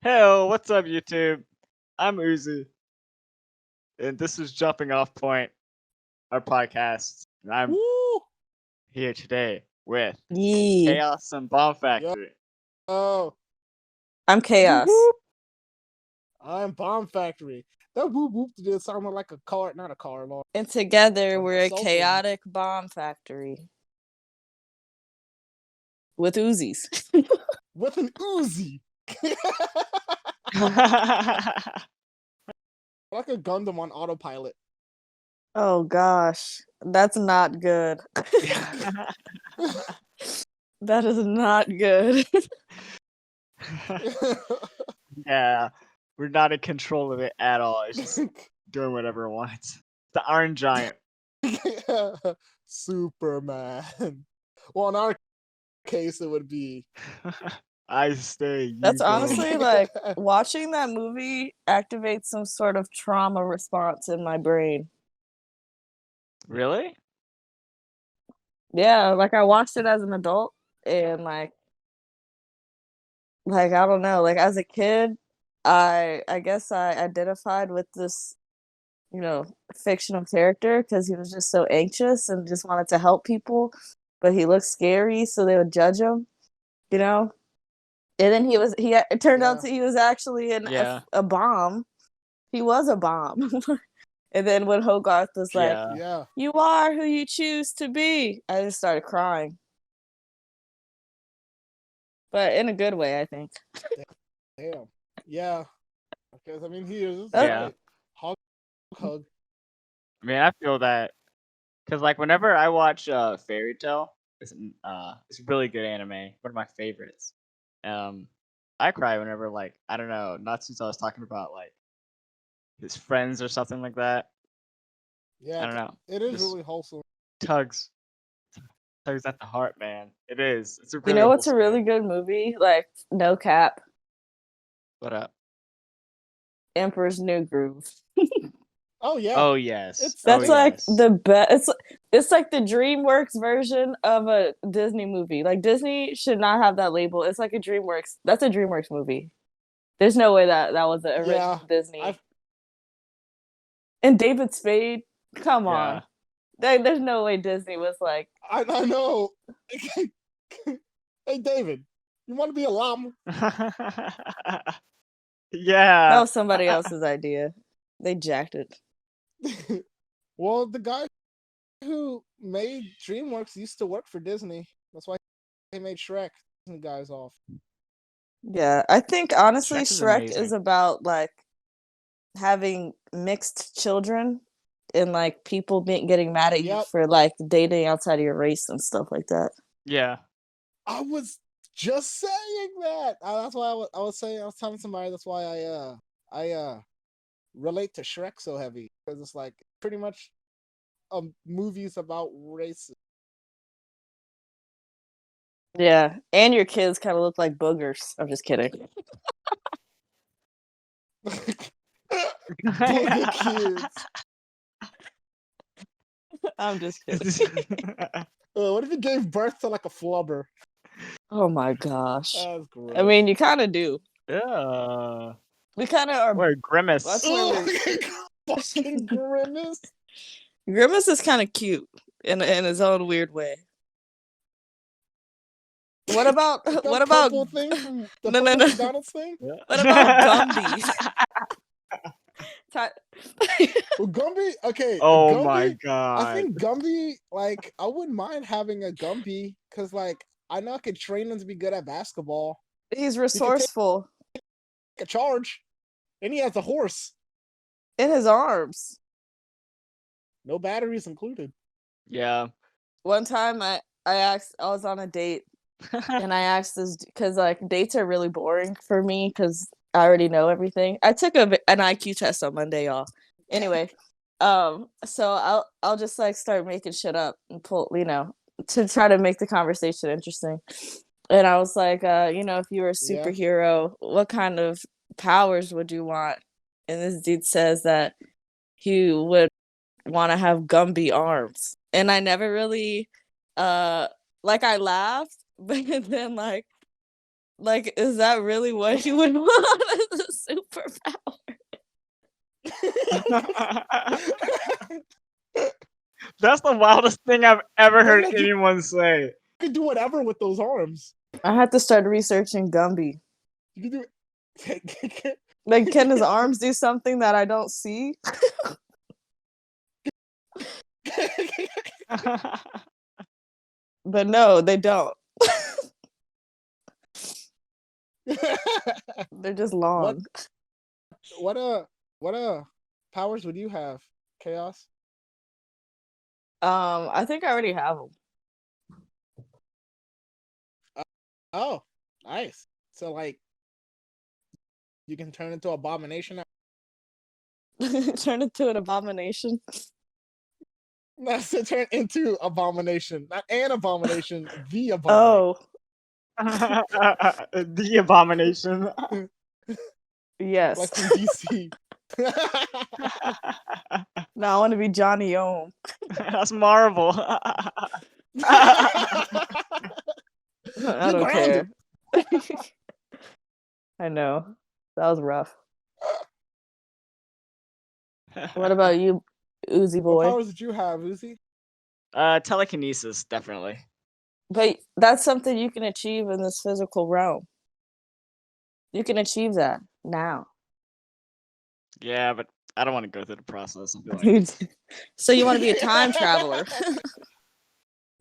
Hey, what's up, YouTube? I'm Uzi, and this is Jumping Off Point, our podcast. And I'm Woo! here today with Yee. Chaos and Bomb Yo. Factory. Oh, I'm Chaos. whoop. I'm Bomb Factory. That whoop whoop did sound like a car, not a car alarm. And together Like we're a a cell phone. chaotic bomb factory. With Uzis. With an Uzi. Like a Gundam on autopilot. Oh gosh. That's not good. That is not good. Yeah, we're not in control of it at all. It's just doing whatever it wants. The Iron Giant. Superman. Well, in our case, it would be. I stay. You That's go. honestly like watching that movie activates some sort of trauma response in my brain. Really? Yeah, like I watched it as an adult and like I don't know, like as a kid, I guess I identified with this, fictional character because he was just so anxious and just wanted to help people, but he looked scary, so they would judge him, you know. And then it turned out he was actually a bomb. He was a bomb. And then when Hogarth was like, Yeah. "You are who you choose to be," I just started crying. But in a good way, I think. Damn. Yeah. Because, I mean, he is. Yeah. Hug. I mean, I feel that because like whenever I watch Fairy Tale, it's a really good anime, one of my favorites. I cry whenever like I don't know, Natsu's always talking about like his friends or something like that. Yeah. I don't know. It is Just really wholesome. tugs at the heart, man. It is. It's a really. You know what's a wholesome really anime. good movie? Like no cap, What up? Emperor's New Groove. Oh yeah. Oh yes. That's oh, like yes. the best. It's like the DreamWorks version of a Disney movie. Like Disney should not have that label. It's like a DreamWorks. That's a DreamWorks movie. There's no way that was the original Disney. And David Spade, come on. There's no way Disney was like. I know. Hey David, you want to be a llama? Yeah. That was somebody else's idea. They jacked it. Well, the guy who made DreamWorks used to work for Disney. That's why he made Shrek. Disney guys off. Yeah, I think honestly Shrek Shrek is about like having mixed children and like people getting mad at you for like dating outside of your race and stuff like that. Yeah. I was just saying that. That's why I was telling somebody that's why I relate to Shrek so heavy, because it's like pretty much movies about race. Yeah, and your kids kind of look like boogers. I'm just kidding. Booger kids. I'm just kidding. What if you gave birth to like a flubber? Oh my gosh. That's gross. I mean, you kind of do. Yeah. We kind of are. Or Grimace. That's where fucking Grimace. Grimace is kind of cute in his own weird way. What about thing from the no. McDonald's thing? What about Gumby? Well, Gumby, okay. Oh Gumby, my god. I think Gumby, like, I wouldn't mind having a Gumby because, like, I know I could train him to be good at basketball. He's resourceful. He take a charge, and he has a horse in his arms. No batteries included. Yeah. One time, I was on a date, and I asked this because like dates are really boring for me because I already know everything. I took an IQ test on Monday, y'all. Anyway, so I'll just like start making shit up and pull, to try to make the conversation interesting. And I was like, if you were a superhero, what kind of powers would you want? And this dude says that he would want to have Gumby arms. And I never really, I laughed, but then Like, is that really what you would want as a superpower? That's the wildest thing I've ever heard Like, you anyone say. could do whatever with those arms. I had to start researching Gumby. You could do. Like, can his arms do something that I don't see? But no, they don't. They're just long. What powers would you have, Chaos? I think I already have Oh, nice. So like, you can turn into Abomination. them. Turn into an abomination. That's to turn into Abomination, not an abomination, the abomination. Oh, The Abomination. Like yes. from DC. Now I want to be Johnny Ohm. That's Marvel. I don't grounded. care. I know. That was rough. What about you, Uzi What boy? powers did you have, Uzi? Telekinesis, definitely. But that's something you can achieve in this physical realm. You can achieve that now. Yeah, but I don't want to go through the process. I feel like So you want to be a time traveler?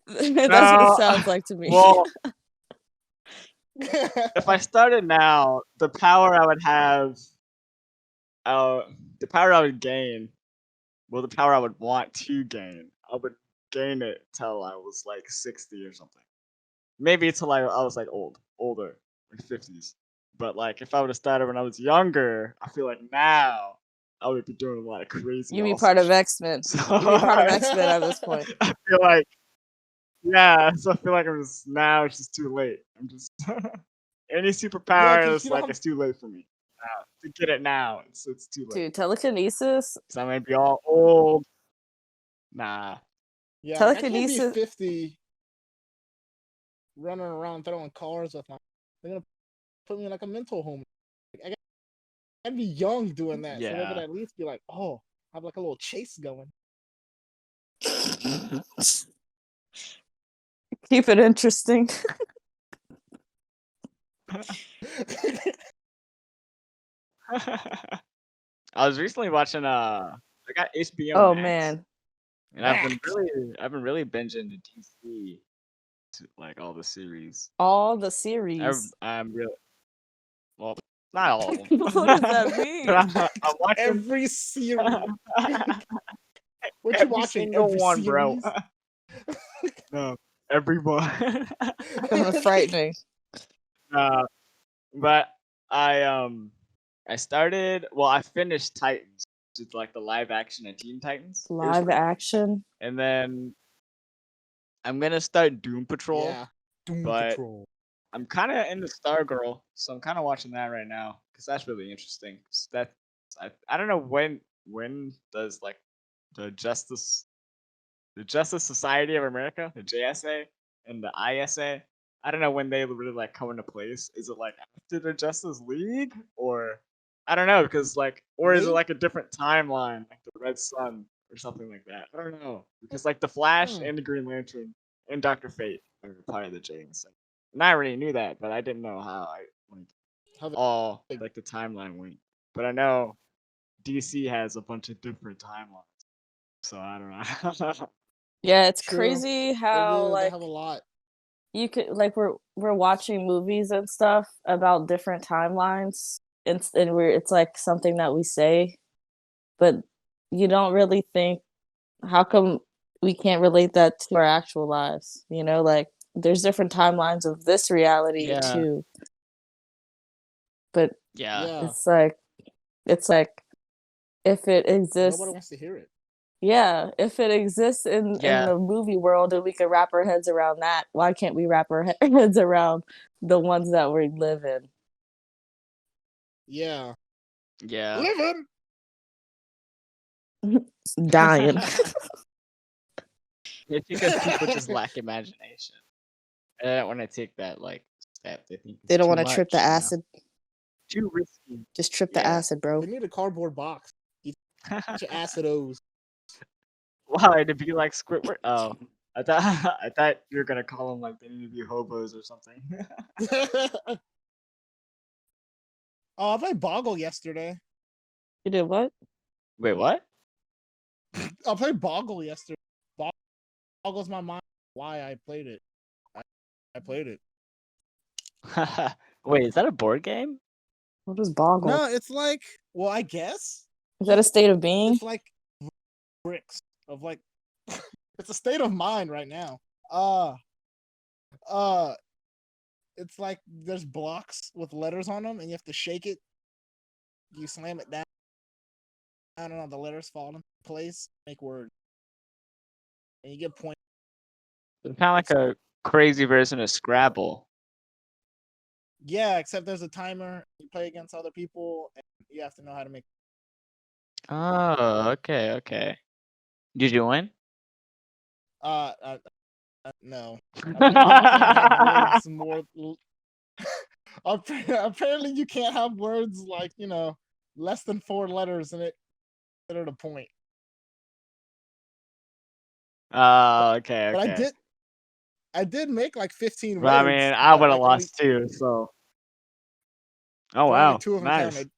That's what No, it sounds like to me. well, if I started now, the power I would have, the power I would gain, well, the power I would want to gain, I would gain it till I was like 60 or something. Maybe till I was like older, like 50s. But like if I would have started when I was younger, I feel like now I would be doing a lot of crazy. You be awesome part of shit. X-Men. So You be part of X-Men at this point. I feel like, yeah. So I feel like I'm just now. It's just too late. I'm just any Yeah, superpower 'cause is you don't like have. it's too late for me to get it now. It's too late. Dude, telekinesis. So I might be all old. Nah. Yeah, like, I can't be Telekinesis. 50, running around throwing cars with my. They're gonna put me in like a mental home. Like, I'd be young doing that, so they could Yeah. at least be like, "Oh, have like a little chase going." Keep it interesting. I was recently watching. I got HBO Oh Max, man. and Max. I've been really binging the DC, like all the series. All the series. I'm really well, not all of them. What does that mean? But I'm watching Every series. What you every watching? single Every one, bro. series? No, everyone. Frightening. But I started. Well, I finished Titans, which is like the live action of Teen Titans, Live action. and then I'm gonna start Doom Patrol. Yeah. Doom But Patrol. I'm kind of into Stargirl, so I'm kind of watching that right now because that's really interesting. 'Cause I don't know when does like the Justice Society of America, the JSA, and the ISA. I don't know when they really like come into place. Is it like after the Justice League, or I don't know because like, or is it League? like a different timeline, like the Red Sun or something like that? I don't know because like the Flash Hmm. and the Green Lantern and Doctor Fate are part of the JSA, and I already knew that, but I didn't know how How they- all like the timeline went. But I know DC has a bunch of different timelines, so I don't know. Yeah, it's True. crazy They how do. They like have a lot. you could like we're watching movies and stuff about different timelines and we're it's like something that we say, but you don't really think how come we can't relate that to our actual lives, you know, like there's different timelines of this reality Yeah. too. But Yeah. Yeah. it's like if it Nobody exists, wants to hear it. yeah, if it exists in Yeah. the movie world and we can wrap our heads around that, why can't we wrap our heads around the ones that we live in? Yeah. Yeah. Living. Dying. It's because people just lack imagination. I don't want to take that like that they think They is don't too want to trip the much, you know? acid. Too risky. Just trip the Yeah. acid, bro. They need a cardboard box. Eat your acidos. Why to be like Squidward? Oh, I thought I thought you were gonna call them like they need to be hobos or something. Oh, I played Boggle yesterday. You did what? Wait, what? I played Boggle yesterday. Boggles my mind why I played it. I played it. Wait, is that a board game? What is boggle? No, it's like, well, I guess Is that a state of being? it's like bricks of like it's a state of mind right now. Uh it's like there's blocks with letters on them and you have to shake it. You slam it down. I don't know, the letters fall in place, make words. And you get points. It's kind of like a crazy version of Scrabble. Yeah, except there's a timer. You play against other people and you have to know how to make Oh, okay, okay. Did you win? uh, uh, no. Apparently you can't have words more apparently you can't have words like, less than 4 letters and it considered a point. Oh, okay, But okay. I did make like 15 Well, I words, mean, I but would have like only lost too, so. Oh, but only wow. 2 of them Nice. counted.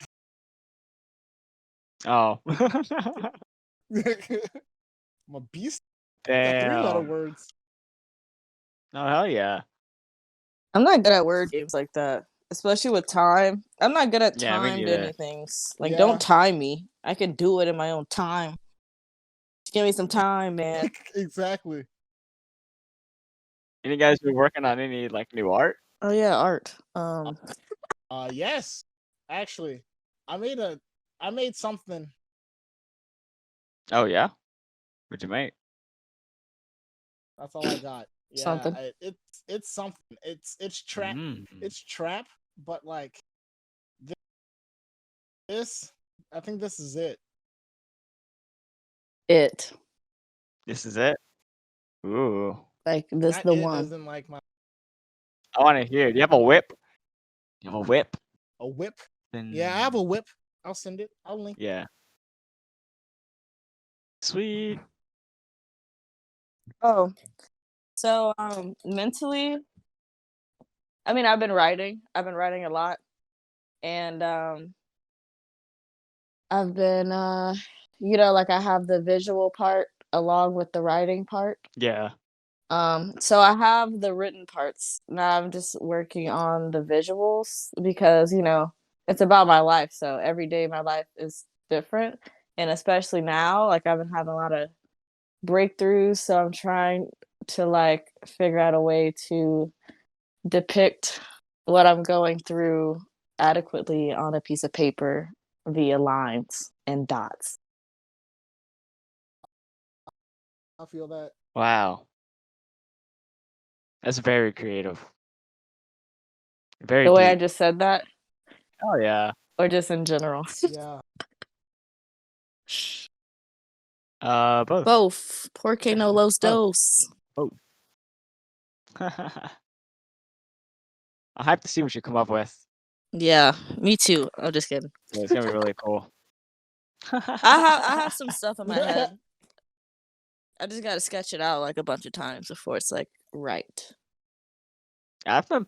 Oh. I'm a beast at 3-letter Damn. words. Oh, hell yeah. I'm not good at word games like that, especially with time. I'm not good at Yeah, me timed neither. anything. Like, Yeah. don't time me. I can do it in my own time. Just give me some time, man. Exactly. Any guys been working on any like new art? Oh yeah, art. Yes. Actually, I made something. Oh yeah. What'd you make? That's all I got. Yeah, Something. it's something. It's trap. Mm. It's trap, but like this, I think this is it. It. This is it. Ooh. Like this Not the it one. as in like my I want to hear. Do you have a whip? You have a whip? a whip. Then Yeah, I have a whip. I'll send it. I'll link. yeah. Sweet. Oh. So mentally, I mean I've been writing. I've been writing a lot. And I've been like I have the visual part along with the writing part. Yeah. So I have the written parts. Now I'm just working on the visuals because, it's about my life. So every day my life is different. And especially now, like I've been having a lot of breakthroughs. So I'm trying to like figure out a way to depict what I'm going through adequately on a piece of paper via lines and dots. I feel that. Wow. That's very creative. Very The way I deep. just said that, Oh yeah. or just in general? Yeah. Both. Both. Porque no los Oh. dos. Both. I have to see what you come up with. Yeah, me too. I'm just kidding. Yeah, it's gonna be really cool. I have some stuff in my head. I just gotta sketch it out like a bunch of times before it's like right. I've been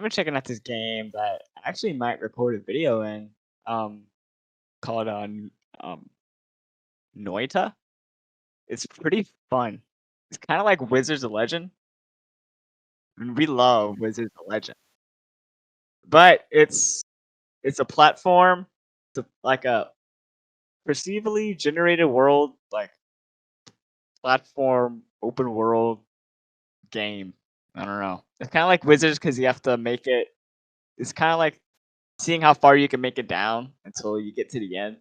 checking out this game that I actually might record a video in, called Noita. It's pretty fun. It's kind of like Wizards of Legend. And we love Wizards of Legend, but it's a platform, like a perceivably generated world, like platform open world game. I don't know. It's kind of like Wizards because you have to make it. It's kind of like seeing how far you can make it down until you get to the end,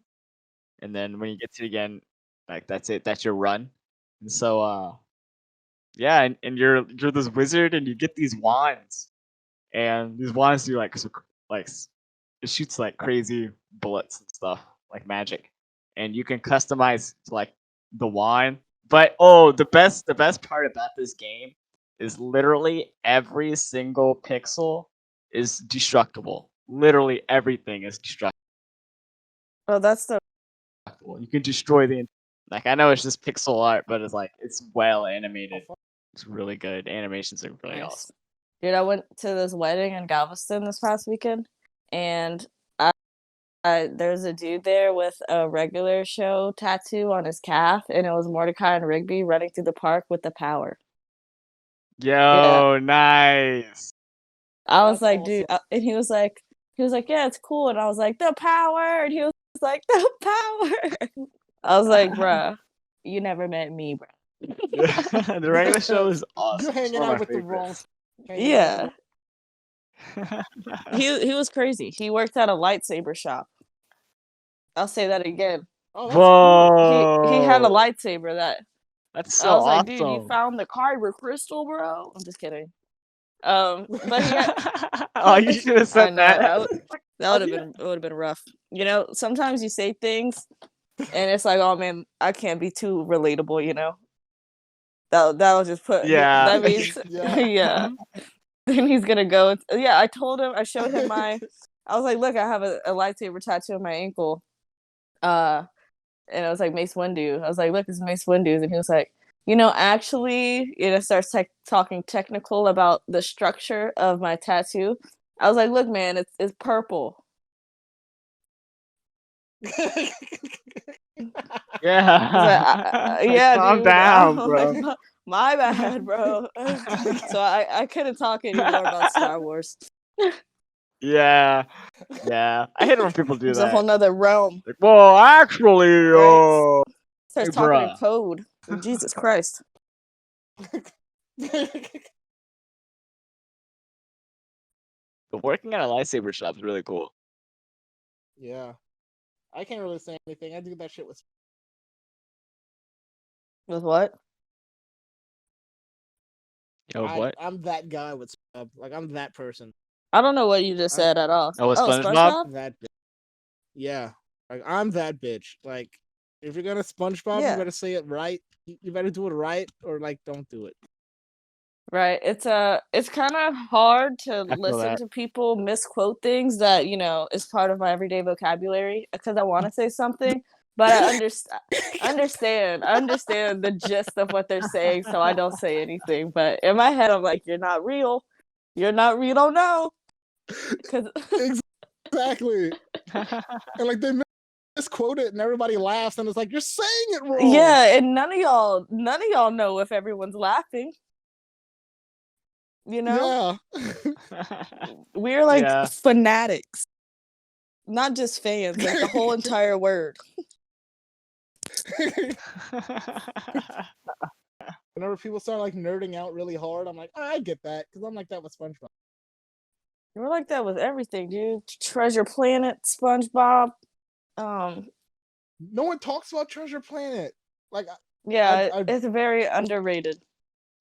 and then when you get to the end, like that's it. That's your run. And so, yeah, and you're this wizard, and you get these wands, and these wands do like it shoots like crazy bullets and stuff, like magic, and you can customize like the wand. But oh, the best part about this game is literally every single pixel is destructible. Literally everything is destructible. Oh, that's the You can destroy the like. I know it's just pixel art, but it's well animated. It's really good. Animations are really nice. awesome. Dude, I went to this wedding in Galveston this past weekend, and there's a dude there with a regular show tattoo on his calf, and it was Mordecai and Rigby running through the park with the power. Yeah, Yo, nice. I was That's like, dude, awesome. and he was like, yeah, it's cool, and I was like, the power, and he was like, the power. I was like, bruh, you never met me, bruh. Yeah, the regular show is You're awesome. It's hanging one of out my with the wrong. favorites. Hanging out with Yeah, he was crazy. He worked at a lightsaber shop. I'll say that again. Oh, that's cool. He had a Whoa, lightsaber that that's I so was like, dude, you awesome. found the kyber crystal, bro. I'm just kidding. But he had. Oh, you should have I said know that. that would have been rough. You know, sometimes you say things and it's like, oh man, I can't be too relatable. You know, that was just put. Yeah. That means Yeah. yeah. Then he's gonna go. Yeah, I told him. I showed him my. I was like, look, I have a lightsaber tattoo on my ankle. And I was like Mace Windu. I was like, look, it's Mace Windu's, and he was like, actually, starts talking technical about the structure of my tattoo. I was like, look, man, it's purple. I was like, Yeah. It's like, yeah, calm dude. down, I'm like, bro. my bad, bro. So I couldn't talk anymore about Star Wars. Yeah. Yeah. I hate it when people do It's a whole that. nother realm, Like, well, actually, right? hey, Starts talking in bruh. code. Jesus Christ. But working at a lightsaber shop is really cool. Yeah. I can't really say anything. I do that shit with. With what? Yo, what? I'm that guy with like I'm that person. I don't know what you just I'm said at all. Oh, a Oh, SpongeBob? SpongeBob? that. Yeah. Like I'm that bitch. Like if you're gonna SpongeBob, you Yeah. better say it right. You better do it right, or like don't do it. Right. It's kind of hard to I feel listen that. to people misquote things that, is part of my everyday vocabulary because I want to say something, but I understand the gist of what they're saying, so I don't say anything. But in my head I'm like, you're not real. You're not real, don't know. Cuz Exactly. And like they misquote it, and everybody laughs, and it's like you're saying it wrong. yeah, and none of y'all know if everyone's laughing. You know? Yeah. We're like Yeah. fanatics. Not just fans, like the whole entire word. Whenever people start like nerding out really hard, I'm like, I get that because I'm like that with SpongeBob. We're like that with everything, dude. Treasure Planet, SpongeBob. Um, No one talks about Treasure Planet. Like, yeah, I it's very underrated.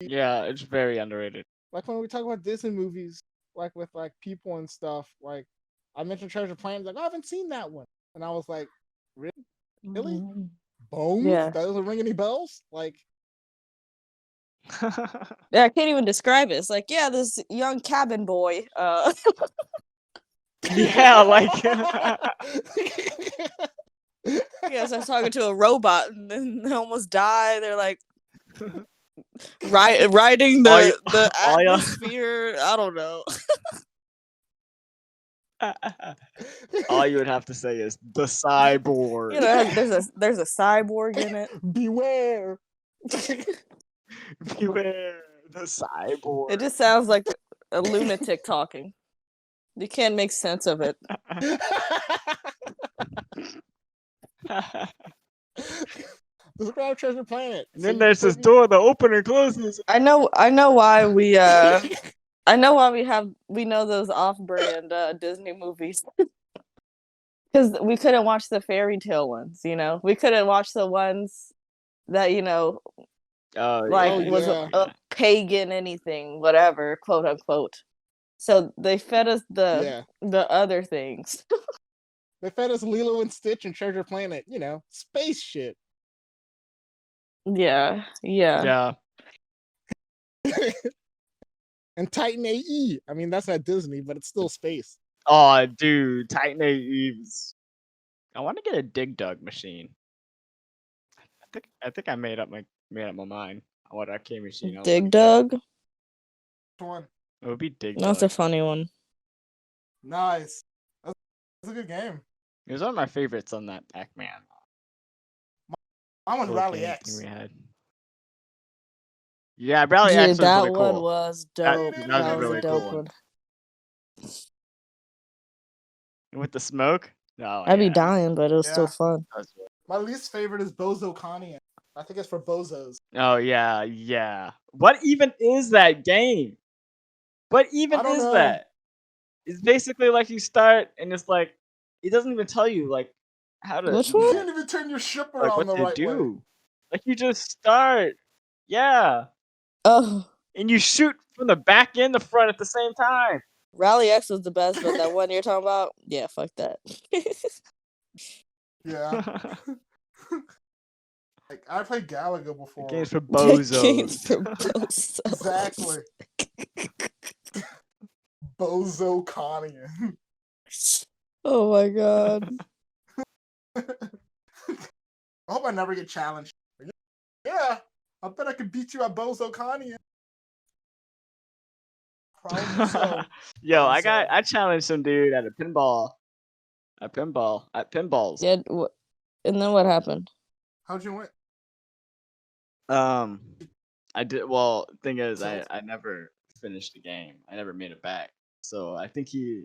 Yeah, it's very underrated. like when we talk about Disney movies, like with like people and stuff. Like, I mentioned Treasure Planet, like, oh, I haven't seen that one, and I was like, really? Mhm. Bones? Yeah. That doesn't ring any bells? Like, Yeah, I can't even describe it. It's like, yeah, this young cabin boy. Yeah, like Yeah, starts talking to a robot and then they almost die. They're like riding all you the all you atmosphere. I don't know. all you would have to say is the cyborg. There's a cyborg in it. beware. Beware the cyborg. It just sounds like a lunatic talking. You can't make sense of it. Describe Treasure Planet. And then there's this door that opens and closes. I know why we we know those off-brand Disney movies. Because we couldn't watch the fairy tale ones, we couldn't watch the ones that Oh like yeah, was yeah. a pagan anything, whatever, quote unquote. So they fed us Yeah. the other things. They fed us Lilo and Stitch and Treasure Planet, space shit. Yeah. yeah. And Titan AE. I mean, that's at Disney, but it's still space. Oh, dude, Titan Eves. I want to get a Dig Dug machine. I think I made up my mind on what arcade machine I want Dig to get. Dug. Which one? It would be Dig That's Dug. a funny one. Nice. That's a good game. It was one of my favorites on that Pac-Man. I want little Rally game X. thing we had. Yeah, Rally Yeah, X was that really one cool. was That dope. was That a was really a dope cool one. With the smoke? Oh, I'd be yeah. dying, but it was still Yeah. fun. My least favorite is Bozo Connie. I think it's for bozos. Oh, yeah, yeah. What even is that game? What I even don't is know. that? It's basically like you start and it's like it doesn't even tell you like how to Which You one? can't even turn your ship like around what the to right way. do. Like you just start. Yeah. Oh, And you shoot from the back and the front at the same time. Rally X was the best, but that one you're talking about, yeah, fuck that. Yeah. Like I played Galaga The before. game's for Games bozos. for bozos. Exactly. Bozo Connie. Oh my god. I hope I never get challenged. Yeah, I bet I could beat you at Bozo Connie. Probably so. Yo, Probably I challenged some dude at a pinball. At pinballs. Yeah, and then what happened? How'd you win? I did well. Thing is, Tilt? I never finished the game. I never made it back. So I think he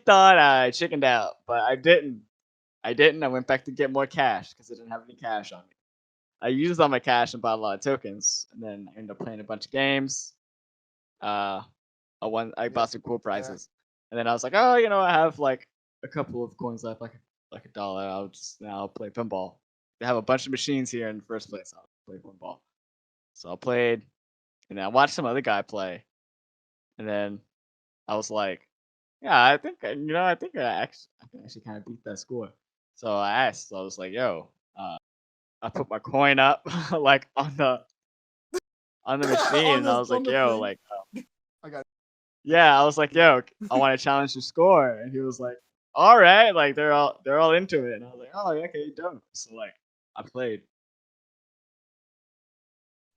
thought I chickened out, but I didn't. I didn't. I went back to get more cash because I didn't have any cash on me. I used all my cash and bought a lot of tokens, and then I ended up playing a bunch of games. I bought some cool prizes, and then I was like, oh, you know, I have like a couple of coins left, like $1. I'll just now play pinball. They have a bunch of machines here in the first place. I'll play pinball. So I played, and then I watched some other guy play, and then I was like, yeah, I think I think I can actually kind of beat that score. So I asked, so I was like, yo, I put my coin up like on the machine, and I was like, yo, like, I got yeah, I was like, yo, I want to challenge your score, and he was like, all right, like they're all into it, and I was like, oh, yeah, okay, done. So like, I played.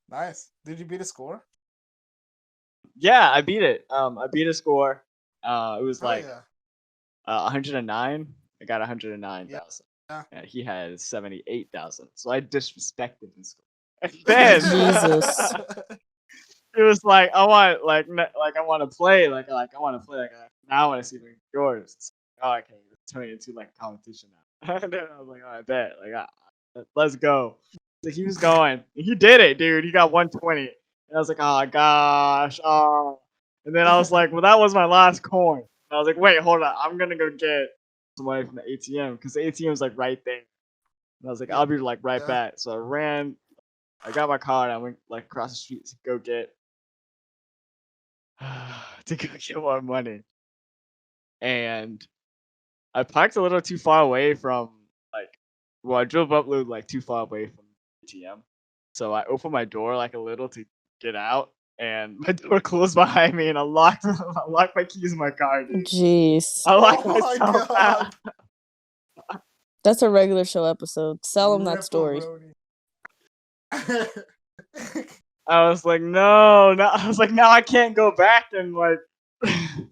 nice. Did you beat a score? Yeah, I beat it. I beat a score. It was Hell like yeah. 109. I got 109,000. Yeah. He had 78,000. So I disrespected his score. And then Jesus. it was like I want I want to play like I want to play like now I want to see yours. It's like, oh, okay, it's turning into like a competition now. And then I was like, oh, I bet let's go. So he was going. He did it, dude. He got 120. And I was like, oh gosh, oh. And then I was like, well, that was my last coin. And I was like, wait, hold on, I'm gonna go get some money from the ATM because the ATM was like right there. And I was like, I'll be like right back. So I ran. I got my car and I went like across the street to go get more money. And I parked a little too far away from I drove up like too far away from the ATM. So I opened my door like a little to get out, and my door closed behind me, and I locked my keys in my car, dude. Jeez. I locked Oh my myself God. out. That's a regular show episode. Sell them that story. I was like, no. I was like, now I can't go back and like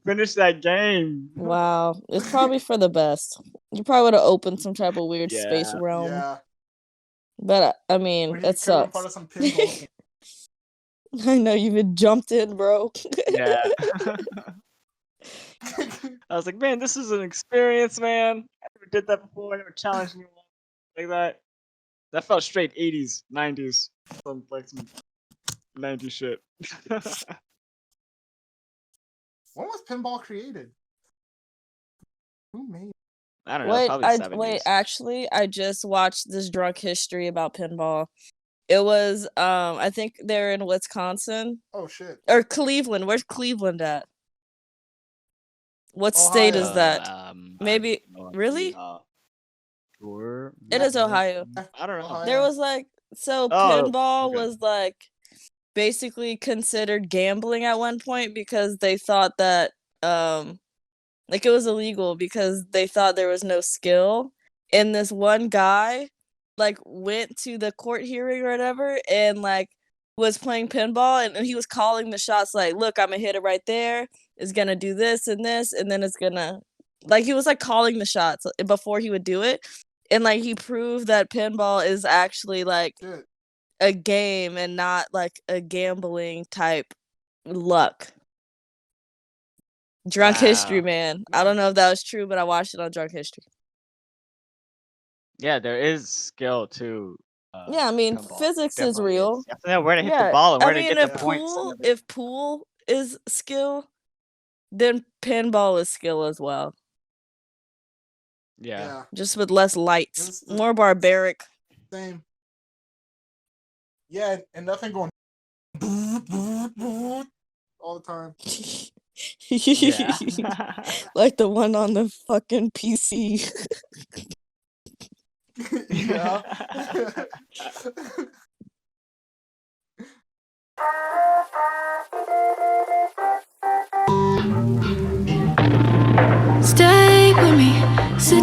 finish that game. Wow. It's probably for the best. You probably would have opened some type of weird space Yeah. realm. Yeah. But I mean, Or you it could have been sucks. part of some pinball. I know you've been jumped in, bro. Yeah. I was like, man, this is an experience, man. I never did that before. I never challenged anyone like that. That felt straight 80s, 90s. Some 90s shit. When was pinball created? Who made it? I don't know, probably 70s. Actually, I just watched this drunk history about pinball. It was I think they're in Wisconsin. Oh shit. Or Cleveland. Where's Cleveland at? What state is that? Maybe really? Sure. It is Ohio. I don't know. Ohio. There was like Oh, pinball okay. was like basically considered gambling at one point because they thought that like it was illegal because they thought there was no skill. And this one guy like went to the court hearing or whatever and like was playing pinball and he was calling the shots like, look, I'm gonna hit it right there. It's gonna do this, and then it's gonna like he was like calling the shots before he would do it. And like he proved that pinball is actually like Shit. a game and not like a gambling type luck. Drunk History, Wow. man. I don't know if that was true, but I watched it on Drunk History. Yeah, there is skill to Yeah, I mean, pinball. physics is Definitely real. is. You have to know where to hit the Yeah, ball and I where to mean, get the Yeah. points and everything. if pool is skill, then pinball is skill as well. Yeah. Yeah. Just with less lights, It's more barbaric. same. Yeah, and nothing going all the time. Yeah. Like the one on the fucking PC. Yeah. Stay with me, sit